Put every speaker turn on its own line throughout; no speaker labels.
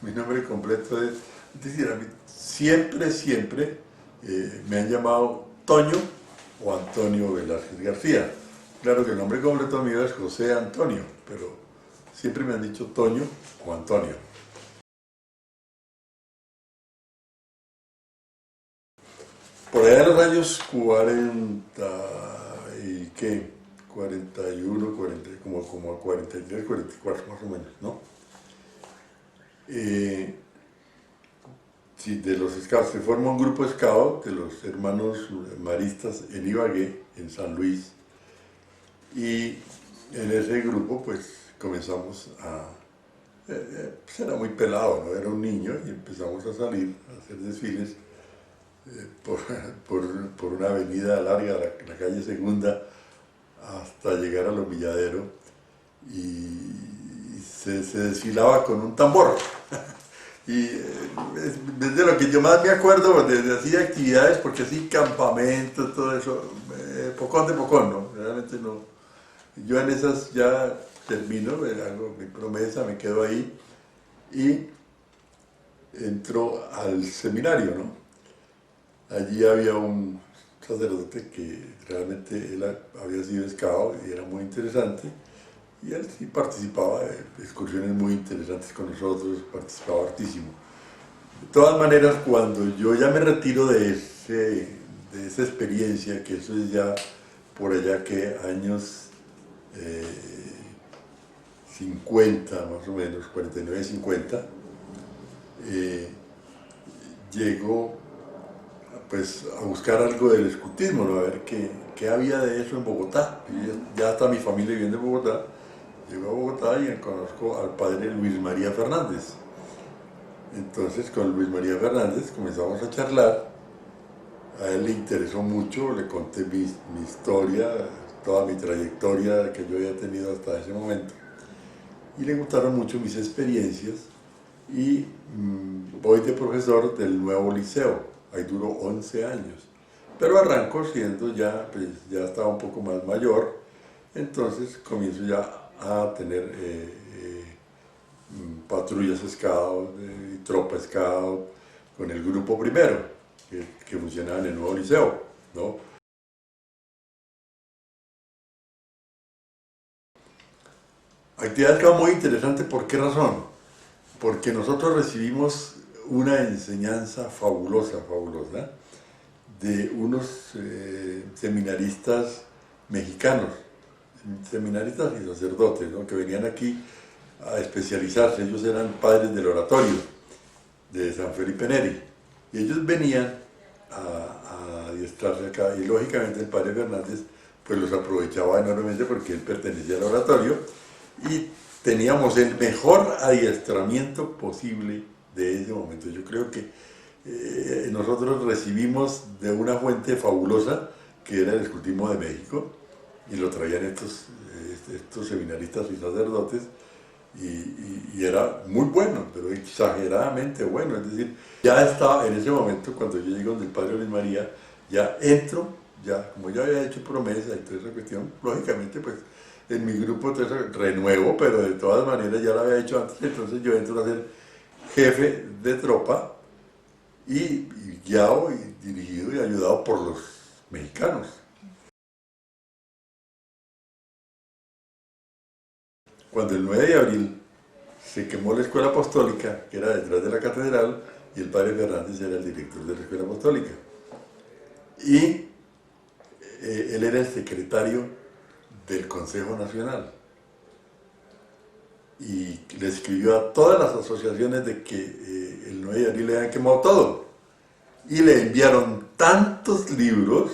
Mi nombre completo es decir, a mí siempre me han llamado Toño o Antonio Velázquez García. Claro que el nombre completo mío es José Antonio, pero siempre me han dicho Toño o Antonio. Por allá en los años 40 y qué, 41, 40, como 43, 44 más o menos, ¿no? Eh, Sí, de los scouts, se forma un grupo scout de los hermanos maristas en Ibagué, en San Luis, y en ese grupo pues comenzamos a... pues era muy pelado, ¿no? Era un niño y empezamos a salir, a hacer desfiles por, por una avenida larga, la calle Segunda, hasta llegar al Humilladero, y se desfilaba con un tambor. Y es de lo que yo más me acuerdo, de así actividades, porque así campamentos, todo eso, pocón de pocón, ¿no? Realmente no. Yo en esas ya termino, hago mi promesa, me quedo ahí y entro al seminario, ¿no? Allí había un sacerdote que realmente él había sido scout y era muy interesante, y él sí participaba de excursiones muy interesantes con nosotros, participaba hartísimo. De todas maneras, cuando yo ya me retiro de esa experiencia, que eso es ya por allá que años 50 más o menos, 49, 50, eh, llego pues a buscar algo del escultismo, ¿no? A ver qué había de eso en Bogotá. Ya está mi familia viviendo en Bogotá. Llego a Bogotá y conozco al padre Luis María Fernández. Entonces con Luis María Fernández comenzamos a charlar. A él le interesó mucho, le conté mi historia, toda mi trayectoria que yo había tenido hasta ese momento. Y le gustaron mucho mis experiencias y voy de profesor del nuevo liceo. Ahí duró 11 años. Pero arranco siendo ya, pues ya estaba un poco más mayor, entonces comienzo ya a tener patrullas scout, tropa scout, con el grupo primero, que funcionaba en el nuevo liceo, ¿no? Actividad scout muy interesante, ¿por qué razón? Porque nosotros recibimos una enseñanza fabulosa, de unos seminaristas mexicanos, seminaristas y sacerdotes, ¿no? Que venían aquí a especializarse. Ellos eran padres del oratorio de San Felipe Neri, y ellos venían a adiestrarse acá, y lógicamente el padre Fernández pues los aprovechaba enormemente porque él pertenecía al oratorio, y teníamos el mejor adiestramiento posible de ese momento. Yo creo que nosotros recibimos de una fuente fabulosa, que era el escultismo de México, y lo traían estos seminaristas y sacerdotes, y era muy bueno, pero exageradamente bueno. Es decir, ya estaba en ese momento, cuando yo llego donde el padre Luis María, ya entro, ya como ya había hecho promesa y toda esa cuestión, lógicamente pues en mi grupo entonces, renuevo, pero de todas maneras ya lo había hecho antes, entonces yo entro a ser jefe de tropa y guiado y dirigido y ayudado por los mexicanos. Cuando el 9 de abril se quemó la escuela apostólica, que era detrás de la catedral, y el padre Fernández era el director de la escuela apostólica. Y él era el secretario del Consejo Nacional. Y le escribió a todas las asociaciones de que el 9 de abril le habían quemado todo. Y le enviaron tantos libros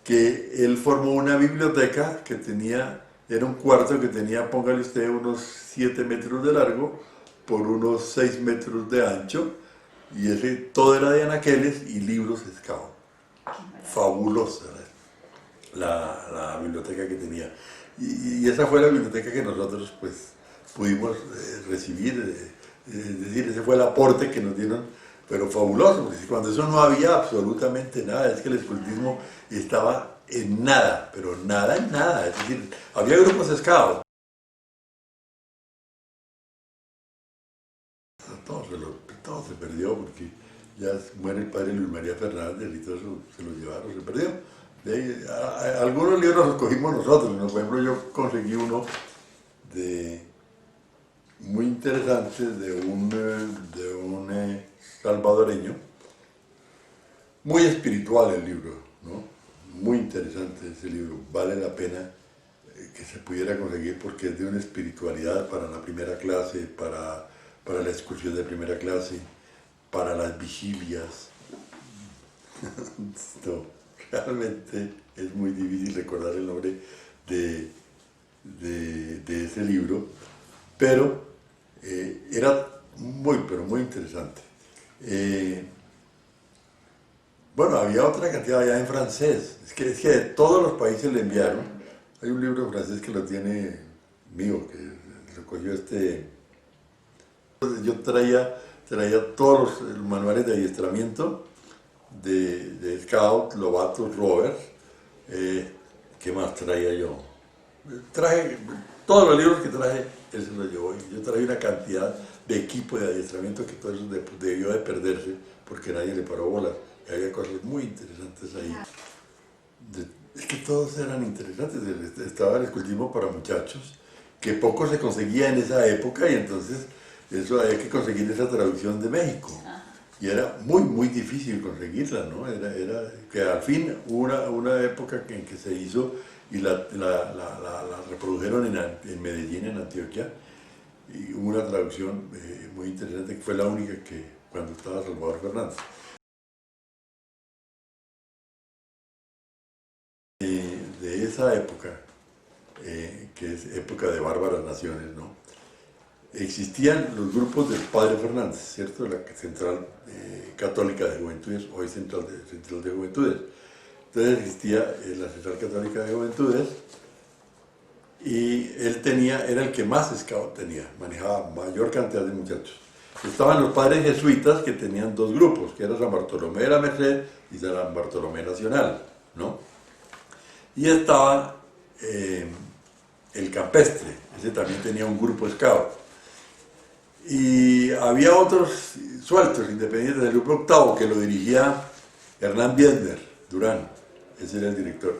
que él formó una biblioteca que tenía, era un cuarto que tenía, póngale usted, unos 7 metros de largo por unos 6 metros de ancho, y ese todo era de anaqueles y libros scout. Fabulosa la biblioteca que tenía. Y esa fue la biblioteca que nosotros pues pudimos recibir, es decir, ese fue el aporte que nos dieron, pero fabuloso, porque cuando eso no había absolutamente nada, es que el escultismo estaba en nada, pero nada en nada, es decir, había grupos scout, perdió porque ya muere el padre Luis María Fernández y todo eso se lo llevaron, se perdió. De ahí, algunos libros los cogimos nosotros, ¿no? Por ejemplo, yo conseguí uno muy interesante de un salvadoreño, muy espiritual el libro, ¿no? Muy interesante ese libro, vale la pena que se pudiera conseguir porque es de una espiritualidad para la primera clase, para la excursión de primera clase, para las vigilias. No, realmente es muy difícil recordar el nombre de ese libro, pero era muy, pero muy interesante. Bueno, había otra cantidad allá en francés, es que de todos los países le enviaron. Hay un libro francés que lo tiene mío, que lo cogió yo traía todos los manuales de adiestramiento de Scout, Lovatos, Rovers. ¿Qué más traía yo? Traje todos los libros que traje, él se los llevó. Yo traje una cantidad de equipo de adiestramiento que todo eso debió de perderse porque nadie le paró bolas. Y había cosas muy interesantes ahí. Es que todos eran interesantes. Estaba el escultismo para muchachos, que poco se conseguía en esa época, y entonces eso había que conseguir esa traducción de México. Y era muy, muy difícil conseguirla, ¿no? Era que al fin hubo una época en que se hizo y la reprodujeron en Medellín, en Antioquia, y hubo una traducción muy interesante, que fue la única que cuando estaba Salvador Fernández. De esa época, que es época de bárbaras naciones, ¿no? Existían los grupos del Padre Fernández, ¿cierto? La Central Católica de Juventudes, hoy Central de Juventudes. Entonces existía la Central Católica de Juventudes y él era el que más scout tenía, manejaba mayor cantidad de muchachos. Estaban los padres jesuitas que tenían dos grupos, que era San Bartolomé de la Merced y San Bartolomé Nacional, ¿no? Y estaba el campestre, ese también tenía un grupo scout. Y había otros sueltos, independientes del grupo octavo, que lo dirigía Hernán Biesner Durán, ese era el director.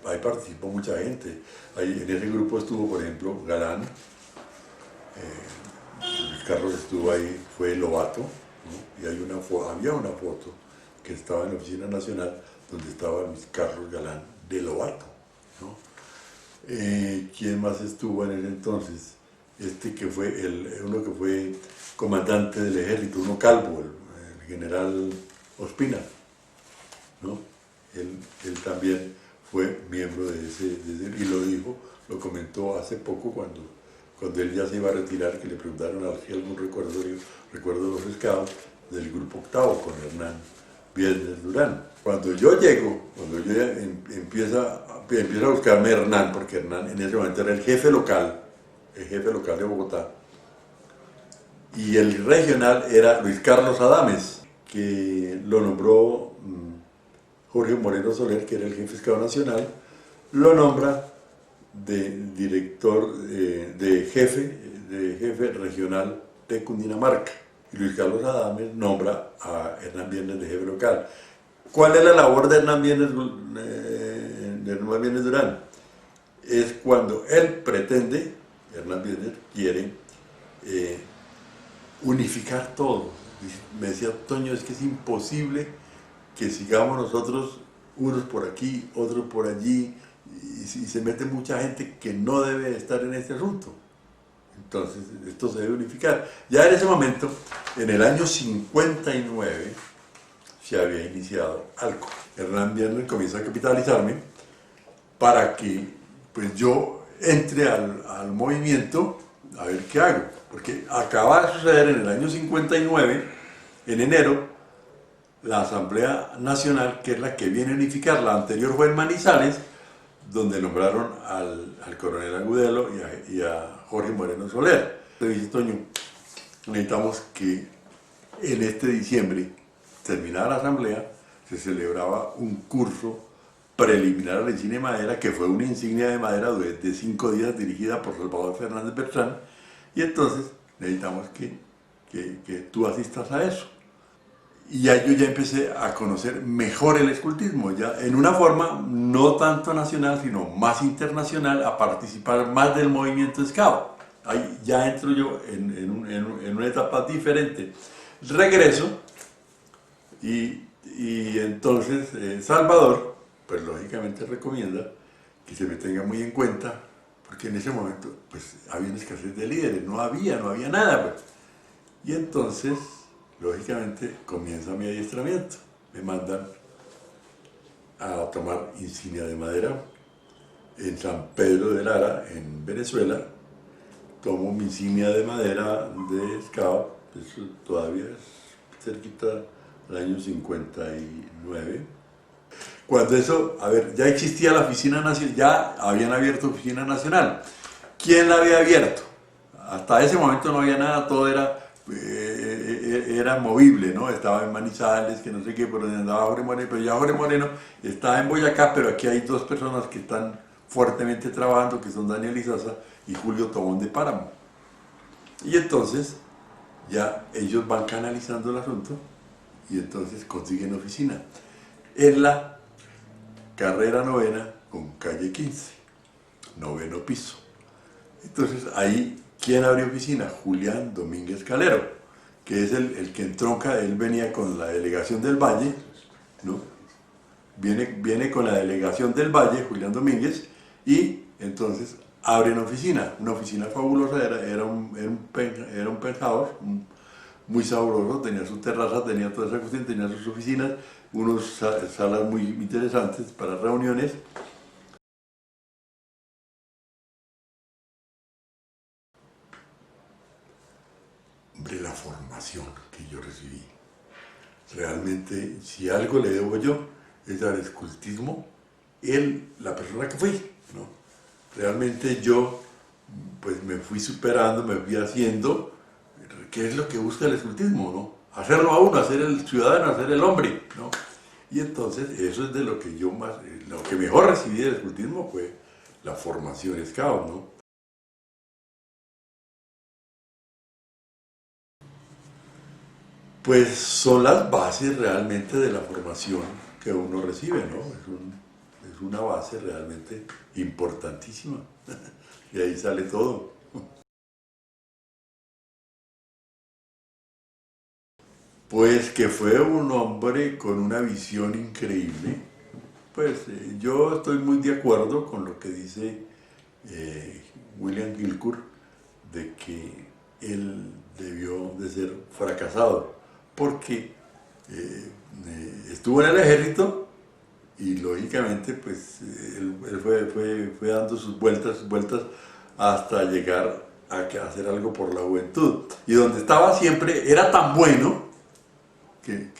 Ahí participó mucha gente. En ese grupo estuvo, por ejemplo, Galán, Luis Carlos estuvo ahí, fue Lovato, ¿no? Y había una foto que estaba en la Oficina Nacional donde estaba Luis Carlos Galán de Lovato, ¿no? ¿Quién más estuvo en ese entonces? Que fue uno que fue comandante del ejército, uno calvo, el general Ospina, ¿no? Él también fue miembro de ese, y lo dijo, lo comentó hace poco cuando él ya se iba a retirar, que le preguntaron si algún recuerdo de los scouts del grupo octavo con Hernán Biesner Durán. Cuando yo empiezo a buscarme a Hernán, porque Hernán en ese momento era el jefe local de Bogotá, y el regional era Luis Carlos Adames, que lo nombró Jorge Moreno Soler, que era el jefe scout nacional, lo nombra de director, de jefe regional de Cundinamarca, y Luis Carlos Adames nombra a Hernán Biesner de jefe local. ¿Cuál es la labor de Hernán Biesner Durán? Es cuando él pretende, Hernán Biesner quiere unificar todo. Me decía Toño, es que es imposible que sigamos nosotros unos por aquí, otros por allí, y se mete mucha gente que no debe estar en este asunto. Entonces, esto se debe unificar. Ya en ese momento, en el año 59, se había iniciado ALCO. Hernán Biesner comienza a capitalizarme para que pues, yo entre al movimiento a ver qué hago. Porque acaba de suceder en el año 59, en enero, la Asamblea Nacional, que es la que viene a unificar. La anterior fue en Manizales, donde nombraron al coronel Agudelo y a Jorge Moreno Soler. Le dije, Toño, necesitamos que en este diciembre, terminada la asamblea, se celebraba un curso preliminar a la encina de madera, que fue una insignia de madera de 5 días dirigida por Salvador Fernández Bertrán, y entonces necesitamos que tú asistas a eso. y ya yo ya empecé a conocer mejor el escultismo, ya en una forma no tanto nacional, sino más internacional, a participar más del movimiento Scout. Ahí ya entro yo en una etapa diferente. Regreso y entonces Salvador, pues lógicamente recomienda que se me tenga muy en cuenta, porque en ese momento pues había una escasez de líderes, no había nada, pues. Y entonces, lógicamente, comienza mi adiestramiento. Me mandan a tomar insignia de madera en San Pedro de Lara, en Venezuela. Tomo mi insignia de madera de Scout, eso todavía es cerquita del año 59. Cuando eso, a ver, ya existía la oficina nacional, ya habían abierto oficina nacional. ¿Quién la había abierto? Hasta ese momento no había nada, todo era movible, ¿no? Estaba en Manizales, que no sé qué, por donde andaba Jorge Moreno, pero ya Jorge Moreno está en Boyacá, pero aquí hay dos personas que están fuertemente trabajando, que son Daniel Izaza y Julio Tobón de Páramo. Y entonces ya ellos van canalizando el asunto y entonces consiguen oficina en la carrera novena con calle 15, noveno piso. Entonces ahí, ¿quién abrió oficina? Julián Domínguez Calero, que es el que entronca, él venía con la delegación del Valle, ¿no? Viene con la delegación del Valle, Julián Domínguez, y entonces abren oficina, una oficina fabulosa, era un penthouse muy sabroso, tenía su terraza, tenía toda esa cuestión, tenía sus oficinas, unas salas muy interesantes para reuniones. Hombre, la formación que yo recibí. Realmente, si algo le debo yo, es al escultismo, la persona que fui, ¿no? Realmente yo, pues me fui superando, me fui haciendo, ¿qué es lo que busca el escultismo, no? Hacerlo a uno, hacer el ciudadano, hacer el hombre, ¿no? Y entonces, eso es de lo que yo más, lo que mejor recibí del escultismo fue la formación Scout, ¿no? Pues son las bases realmente de la formación que uno recibe, ¿no? Es una base realmente importantísima. Y ahí sale todo. Pues que fue un hombre con una visión increíble. Pues yo estoy muy de acuerdo con lo que dice William Gilcourt, de que él debió de ser fracasado, porque estuvo en el ejército y lógicamente pues él fue dando sus vueltas hasta llegar a hacer algo por la juventud. Y donde estaba siempre era tan bueno que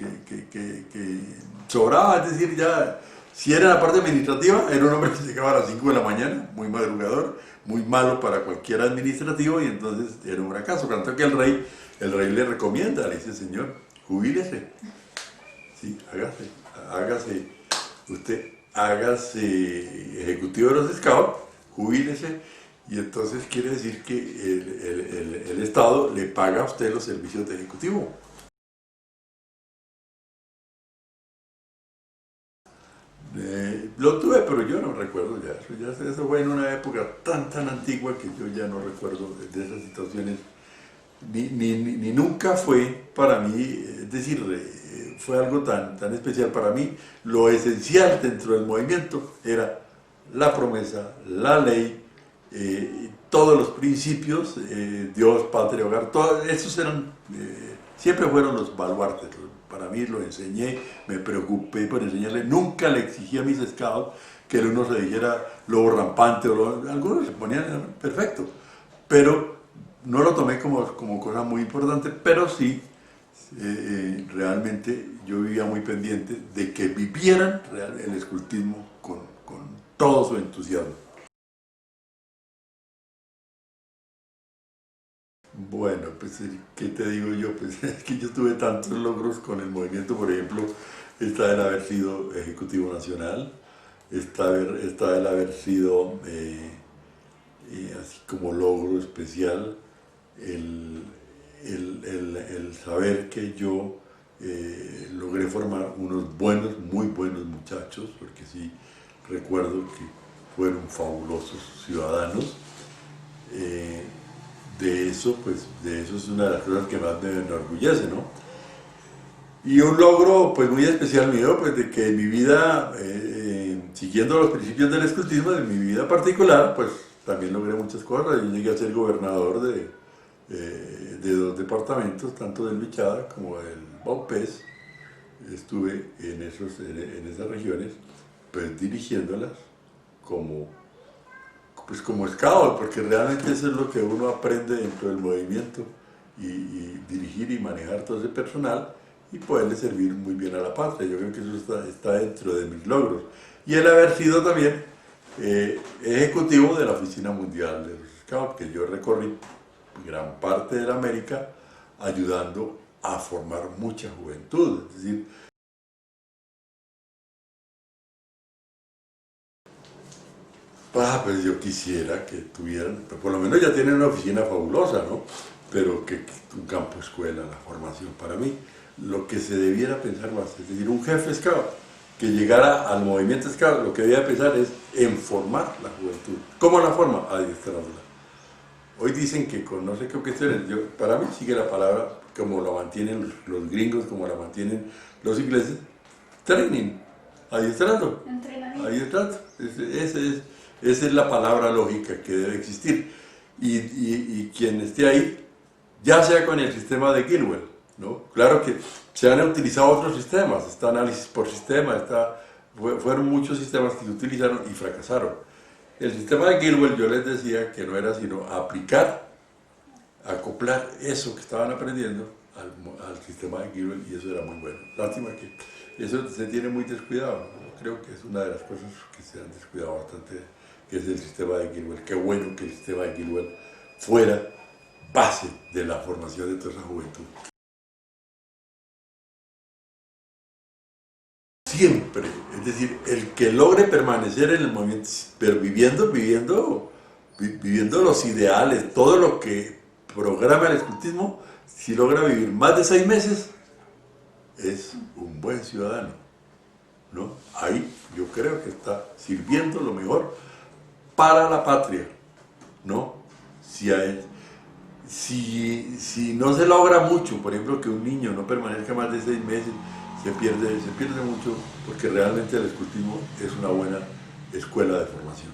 sobraba, es decir, ya si era la parte administrativa, era un hombre que llegaba a las 5 de la mañana, muy madrugador, muy malo para cualquier administrativo, y entonces era un fracaso. Tanto que el rey le recomienda, le dice: señor, jubílese, sí, hágase ejecutivo de los Scouts, jubílese, y entonces quiere decir que el Estado le paga a usted los servicios de ejecutivo. Lo tuve, pero yo no recuerdo eso fue en una época tan antigua que yo ya no recuerdo de esas situaciones, ni nunca fue para mí, es decir, fue algo tan especial para mí. Lo esencial dentro del movimiento era la promesa, la ley, todos los principios, Dios, patria, hogar, todos esos siempre fueron los baluartes. Para mí lo enseñé, me preocupé por enseñarle, nunca le exigí a mis scouts que el uno se dijera lobo rampante, algunos se ponían perfecto, pero no lo tomé como cosa muy importante, pero sí, realmente yo vivía muy pendiente de que vivieran el escultismo con todo su entusiasmo. Bueno, pues, ¿qué te digo yo? Pues es que yo tuve tantos logros con el movimiento, por ejemplo, está el haber sido Ejecutivo Nacional, está el haber sido, así como logro especial, el saber que yo logré formar unos buenos, muy buenos muchachos, porque sí recuerdo que fueron fabulosos ciudadanos. De eso, pues, de eso es una de las cosas que más me enorgullece, ¿no? Y un logro, pues, muy especial mío, pues, de que en mi vida, siguiendo los principios del escultismo, en mi vida particular, pues, también logré muchas cosas. Yo llegué a ser gobernador de dos departamentos, tanto del Bichada como del Vaupés. Estuve en esas regiones, pues, dirigiéndolas como pues como scout, porque realmente eso es lo que uno aprende dentro del movimiento y dirigir y manejar todo ese personal y poderle servir muy bien a la patria. Yo creo que eso está dentro de mis logros. Y el haber sido también ejecutivo de la Oficina Mundial de los Scouts, que yo recorrí gran parte de la América ayudando a formar mucha juventud. Es decir, pues yo quisiera que tuvieran, por lo menos ya tienen una oficina fabulosa, ¿no? Pero que un campo escuela, la formación, para mí, lo que se debiera pensar más, es decir, un jefe scout que llegara al movimiento scout, lo que debía pensar es en formar la juventud. ¿Cómo la forma? Adiestrándola. Hoy dicen que con no sé qué cuestiones, para mí sigue la palabra como la mantienen los gringos, como la mantienen los ingleses, training, adiestrando.
Entrenamiento.
Adiestrando. Esa es la palabra lógica que debe existir. Y quien esté ahí, ya sea con el sistema de Gilwell, ¿no? Claro que se han utilizado otros sistemas, está análisis por sistema, fueron muchos sistemas que se utilizaron y fracasaron. El sistema de Gilwell, yo les decía que no era sino aplicar, acoplar eso que estaban aprendiendo al sistema de Gilwell, y eso era muy bueno. Lástima que eso se tiene muy descuidado. Creo que es una de las cosas que se han descuidado bastante, que es el sistema de Gilwell. Qué bueno que el sistema de Gilwell fuera base de la formación de toda esa juventud. Siempre, es decir, el que logre permanecer en el movimiento, pero viviendo los ideales, todo lo que programa el escultismo, si logra vivir más de 6 meses, es un buen ciudadano, ¿no? Ahí yo creo que está sirviendo lo mejor para la patria, ¿no? Si no se logra mucho, por ejemplo, que un niño no permanezca más de 6 meses, se pierde mucho, porque realmente el escultismo es una buena escuela de formación.